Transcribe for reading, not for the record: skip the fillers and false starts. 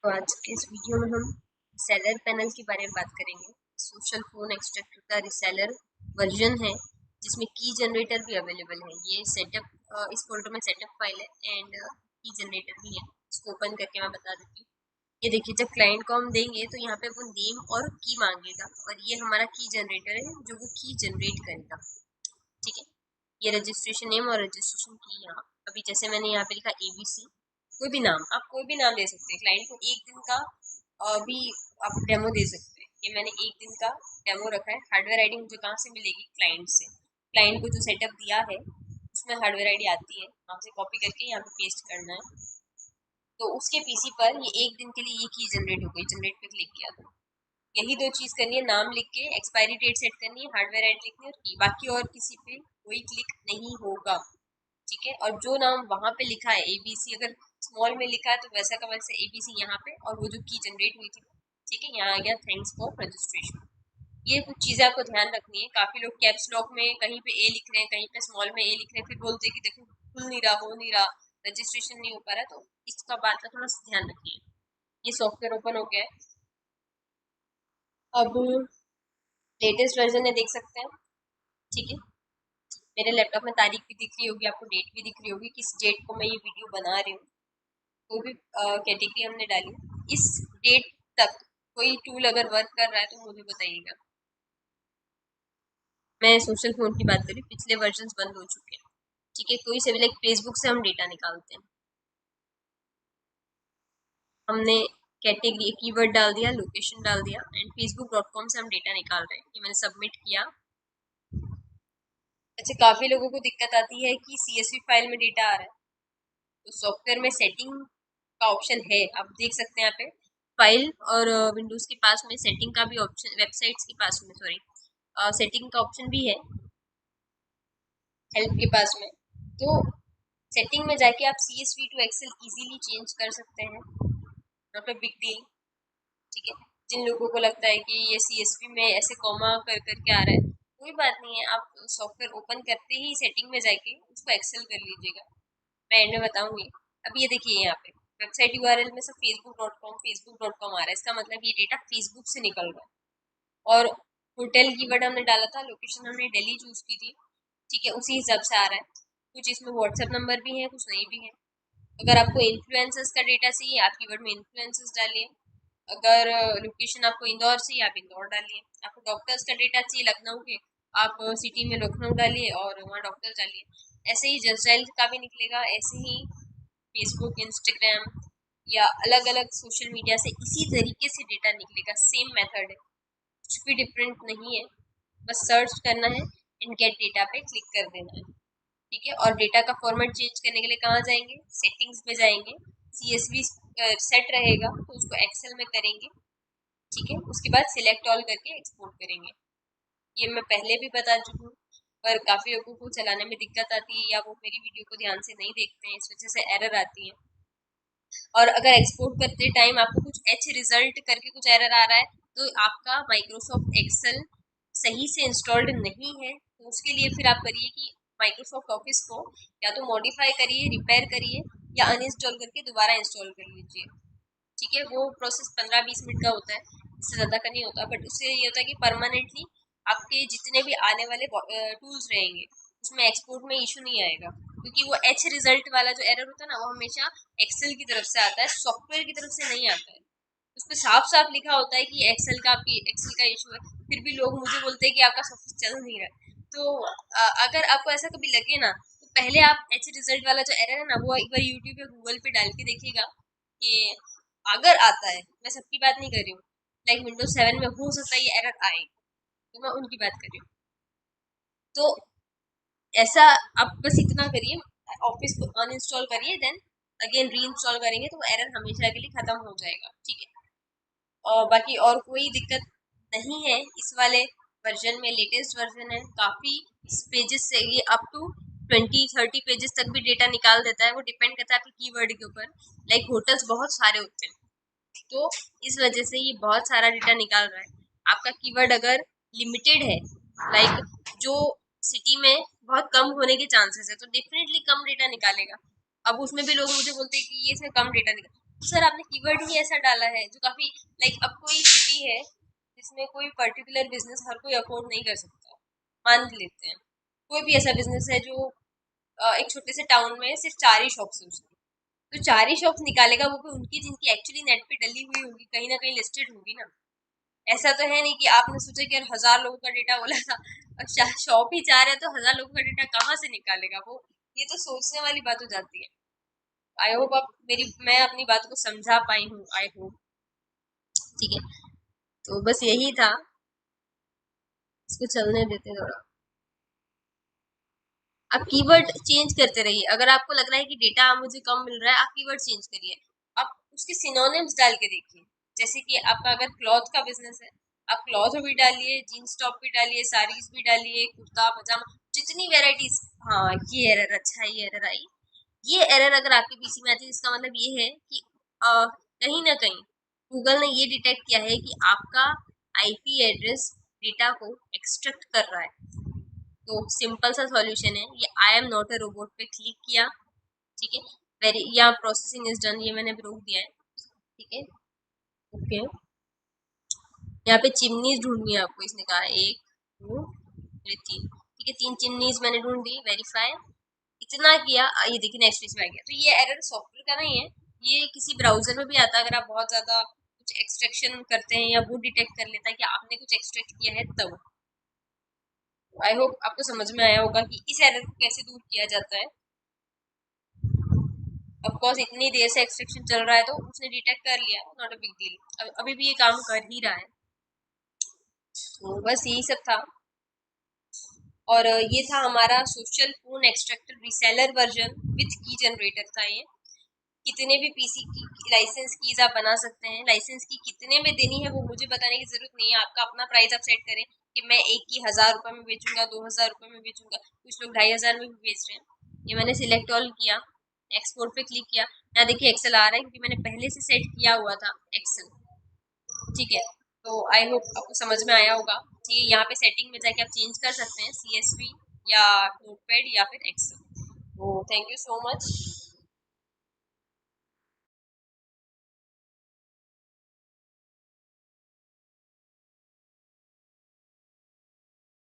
तो आज के इस वीडियो में हम सेलर पैनल के बारे में बात करेंगे। सोशल फोन एक्सट्रैक्टर का रिसेलर वर्जन है जिसमें की जनरेटर भी अवेलेबल है। ये सेटअप इस फोल्डर में सेटअप फाइल है एंड की जनरेटर भी है। इसको ओपन करके मैं बता देती हूँ। ये देखिए, जब क्लाइंट को हम देंगे तो यहाँ पे वो नेम और की मांगेगा और ये हमारा की जनरेटर है जो वो की जनरेट करेगा। ठीक है, ये रजिस्ट्रेशन नेम और रजिस्ट्रेशन की यहाँ। अभी जैसे मैंने यहाँ पे लिखा ABC, कोई भी नाम, आप कोई भी नाम दे सकते हैं। क्लाइंट को एक दिन का भी आप डेमो दे सकते हैं। ये मैंने एक दिन का डेमो रखा है। हार्डवेयर आईडी मुझे कहाँ से मिलेगी? क्लाइंट से। क्लाइंट को जो सेटअप दिया है उसमें हार्डवेयर आईडी आती है, वहाँ से कॉपी करके यहाँ पे पेस्ट करना है। तो उसके पीसी पर ये एक दिन के लिए ये की जनरेट हो गई। जनरेट पे क्लिक किया तो यही दो चीज करनी है, नाम लिख के एक्सपायरी डेट सेट करनी है, हार्डवेयर आईडी लिखनी है और की। बाकी और किसी पे कोई क्लिक नहीं होगा। ठीक है, और जो नाम वहां पे लिखा है ABC, अगर स्मॉल में लिखा है तो वैसा का वैसा ABC यहाँ पे, और वो जो की जनरेट हुई थी, ठीक है, यहाँ आ गया थैंक्स फॉर रजिस्ट्रेशन। ये कुछ चीजें आपको ध्यान रखनी है। काफी लोग कैप्स लॉक में कहीं पे ए लिख रहे हैं, कहीं पे स्मॉल में ए लिख रहे हैं, फिर बोलते हैं कि देखो खुल नहीं रहा, हो नहीं रहा, रजिस्ट्रेशन नहीं हो पा रहा। तो इसका बात का थोड़ा सा ध्यान रखिए। ये सॉफ्टवेयर ओपन हो गया है। अब लेटेस्ट वर्जन है, देख सकते हैं। ठीक है, मेरे लैपटॉप में तारीख भी दिख रही होगी, आपको डेट भी दिख रही होगी, किस डेट को मैं ये वीडियो बना रही हूँ। कोई भी कैटेगरी हमने डाली, इस डेट तक कोई टूल अगर वर्क कर रहा है तो मुझे बताइएगा। मैं सोशल फोन की बात करी, पिछले वर्जन बंद हो चुके हैं। ठीक है, कोई से भी लाइक फेसबुक से हम डेटा निकालते हैं। हमने कैटेगरी कीवर्ड डाल दिया, लोकेशन डाल दिया एंड facebook.com से हम डेटा निकाल रहे हैं। ये मैंने सबमिट किया। अच्छा, काफी लोगों को दिक्कत आती है कि CSV फाइल में डेटा आ रहा है। तो सॉफ्टवेयर में सेटिंग का ऑप्शन है, आप देख सकते हैं यहाँ पे फाइल और विंडोज के पास में सेटिंग का भी ऑप्शन, वेबसाइट्स के पास में सॉरी सेटिंग का ऑप्शन भी है हेल्प के पास में। तो सेटिंग में जाके आप CSV to Excel easily change कर सकते हैं, नॉट अ बिग डील। ठीक है, जिन लोगों को लगता है कि ये CSV में ऐसे कॉमा कर करके आ रहा है, कोई बात नहीं है, आप सॉफ्टवेयर ओपन करते ही सेटिंग में जाके उसको एक्सेल कर लीजिएगा। मैं एंड में बताऊंगी। अब ये देखिए, यहाँ पे वेबसाइट URL में सब facebook.com आ रहा है। इसका मतलब ये डेटा फेसबुक से निकल रहा है। और होटल कीवर्ड हमने डाला था, लोकेशन हमने दिल्ली चूज की थी। ठीक है, उसी हिसाब से आ रहा है। कुछ इसमें व्हाट्सएप नंबर भी है, कुछ नहीं भी है। अगर आपको इन्फ्लुएंसर्स का डेटा चाहिए, आप कीवर्ड में इन्फ्लुएंसर्स डालिए। अगर लोकेशन आपको इंदौर चाहिए, आप इंदौर डालिए। आपको डॉक्टर्स का डेटा चाहिए लखनऊ के, आप सिटी में लखनऊ डालिए और वहाँ डॉक्टर डालिए। ऐसे ही जस्टाइल का भी निकलेगा, ऐसे ही फेसबुक, इंस्टाग्राम या अलग अलग सोशल मीडिया से इसी तरीके से डेटा निकलेगा। सेम मेथड है, कुछ भी डिफरेंट नहीं है। बस सर्च करना है एंड गेट डेटा पे क्लिक कर देना है। ठीक है, और डेटा का फॉर्मेट चेंज करने के लिए कहाँ जाएंगे? सेटिंग्स में जाएंगे। CSV सेट रहेगा तो उसको एक्सेल में करेंगे। ठीक है, उसके बाद सिलेक्ट ऑल करके एक्सपोर्ट करेंगे। ये मैं पहले भी बता चुकी हूँ, पर काफ़ी लोगों को चलाने में दिक्कत आती है या वो मेरी वीडियो को ध्यान से नहीं देखते हैं, इस वजह से एरर आती है। और अगर एक्सपोर्ट करते टाइम आपको कुछ एच रिजल्ट करके कुछ एरर आ रहा है तो आपका माइक्रोसॉफ्ट एक्सेल सही से इंस्टॉल्ड नहीं है। तो उसके लिए फिर आप करिए कि माइक्रोसॉफ्ट ऑफिस को या तो मॉडिफाई करिए, रिपेयर करिए, या अनइंस्टॉल करके दोबारा इंस्टॉल कर लीजिए। ठीक है, वो प्रोसेस 15-20 मिनट का होता है, इससे ज़्यादा का नहीं होता। बट उससे ये होता है कि परमानेंटली आपके जितने भी आने वाले टूल्स रहेंगे उसमें एक्सपोर्ट में इशू नहीं आएगा। क्योंकि वो एच रिजल्ट वाला जो एरर होता है ना, वो हमेशा एक्सेल की तरफ से आता है, सॉफ्टवेयर की तरफ से नहीं आता है। उस पर साफ साफ लिखा होता है कि एक्सेल का, आपकी एक्सेल का इशू है। फिर भी लोग मुझे बोलते हैं कि आपका सॉफ्टवेयर चल नहीं रहा है। तो अगर आपको ऐसा कभी लगे ना, तो पहले आप एच रिजल्ट वाला जो एरर है ना, वो एक बार यूट्यूब या गूगल पे डाल के देखिएगा कि अगर आता है, मैं सबकी बात नहीं कर रही हूँ, लाइक विंडोज 7 में हो सकता है ये एरर आए, तो मैं उनकी बात कर रही हूँ। तो ऐसा आप बस इतना करिए, ऑफिस को अनइंस्टॉल करिए, देन अगेन री इंस्टॉल करेंगे तो वो एरर हमेशा के लिए खत्म हो जाएगा। ठीक है, और बाकी और कोई दिक्कत नहीं है इस वाले वर्जन में। लेटेस्ट वर्जन है, काफ़ी पेजेस से ये अप टू 20-30 पेजेस तक भी डेटा निकाल देता है। वो डिपेंड करता है आपके कीवर्ड के ऊपर। लाइक होटल्स बहुत सारे होते हैं, तो इस वजह से ये बहुत सारा डेटा निकाल रहा है। आपका कीवर्ड अगर लिमिटेड है, लाइक जो सिटी में बहुत कम होने के चांसेस है, तो डेफिनेटली कम डेटा निकालेगा। अब उसमें भी लोग मुझे बोलते हैं कि ये इसमें कम डेटा निकाल, सर आपने कीवर्ड ही ऐसा डाला है जो काफी लाइक, अब कोई सिटी है जिसमें कोई पर्टिकुलर बिजनेस हर कोई अफोर्ड नहीं कर सकता, मान लेते हैं कोई भी ऐसा बिजनेस है जो एक छोटे से टाउन में सिर्फ 4 ही शॉप्स है उसकी, तो 4 ही शॉप्स निकालेगा वो भी उनकी जिनकी एक्चुअली नेट पे डली हुई होगी, कहीं ना कहीं लिस्टेड होगी ना। ऐसा तो है नहीं कि आपने सोचा कि यार 1000 लोगों का डेटा बोला था और शॉप ही 4 है तो 1000 लोगों का डेटा कहाँ से निकालेगा वो, ये तो सोचने वाली बात हो जाती है। आई होप आप मेरी मैं अपनी बात को समझा पाई हूँ, आई होप। ठीक है, तो बस यही था, इसको चलने देते थोड़ा। आप कीवर्ड चेंज करते रहिए, अगर आपको लग रहा है कि डेटा मुझे कम मिल रहा है आप कीवर्ड चेंज करिए, आप उसके सिनोनिम्स डाल के देखिए। जैसे कि आपका अगर क्लॉथ का बिजनेस है, आप क्लॉथ भी डालिए, जीन्स टॉप भी डालिए, साड़ीज भी डालिए, कुर्ता पजामा, जितनी वेराइटीज। हाँ, ये एरर, अच्छा ये एरर आई। ये एरर अगर आपके पीसी में आती है इसका मतलब ये है कि कहीं ना कहीं गूगल ने ये डिटेक्ट किया है कि आपका आईपी एड्रेस डेटा को एक्सट्रैक्ट कर रहा है। तो सिंपल सा सॉल्यूशन है ये, I am not a robot पे क्लिक किया। ठीक है, वेरी या प्रोसेसिंग इज डन, ये मैंने रोक दिया है। ठीक है, ओके। यहाँ पे चिमनीज ढूंढनी है आपको, इसने कहा 1 2 3। ठीक है, 3 चिमनीज मैंने ढूंढ दी, वेरीफाई इतना किया। ये देखिए नेक्स्ट पेज पे आ गया। तो ये एरर सॉफ्टवेयर का नहीं है, ये किसी ब्राउजर में भी आता है, अगर आप बहुत ज्यादा कुछ एक्सट्रैक्शन करते हैं या वो डिटेक्ट कर लेता है कि आपने कुछ एक्सट्रैक्ट किया है तब। आई होप आपको समझ में आया होगा कि इस एरर को कैसे दूर किया जाता है। ऑफ कोर्स इतनी देर से एक्सट्रैक्शन चल रहा है तो उसने डिटेक्ट कर लिया, नॉट अ बिग डील, अभी भी ये काम कर ही रहा है। तो बस यही सब था। और ये था हमारा social phone extractor reseller version with की जनरेटर था ये। कितने भी पीसी की लाइसेंस कीज आप बना सकते हैं, लाइसेंस की कितने में देनी है वो मुझे बताने की जरूरत नहीं है, आपका अपना प्राइस आप सेट करें कि मैं एक की 1000 रुपये में बेचूंगा, 2000 रुपये में बेचूंगा, कुछ लोग 2500 में भी बेच रहे हैं। ये मैंने सिलेक्ट ऑल किया, एक्सपोर्ट पे क्लिक किया, यहाँ देखिए एक्सेल आ रहा है क्योंकि मैंने पहले से सेट किया हुआ था एक्सेल। ठीक है, तो आई होप आपको समझ में आया होगा। ठीक है, यहाँ पे सेटिंग में जाके आप चेंज कर सकते हैं CSV या नोटपैड या फिर एक्सेल। तो थैंक यू सो मच।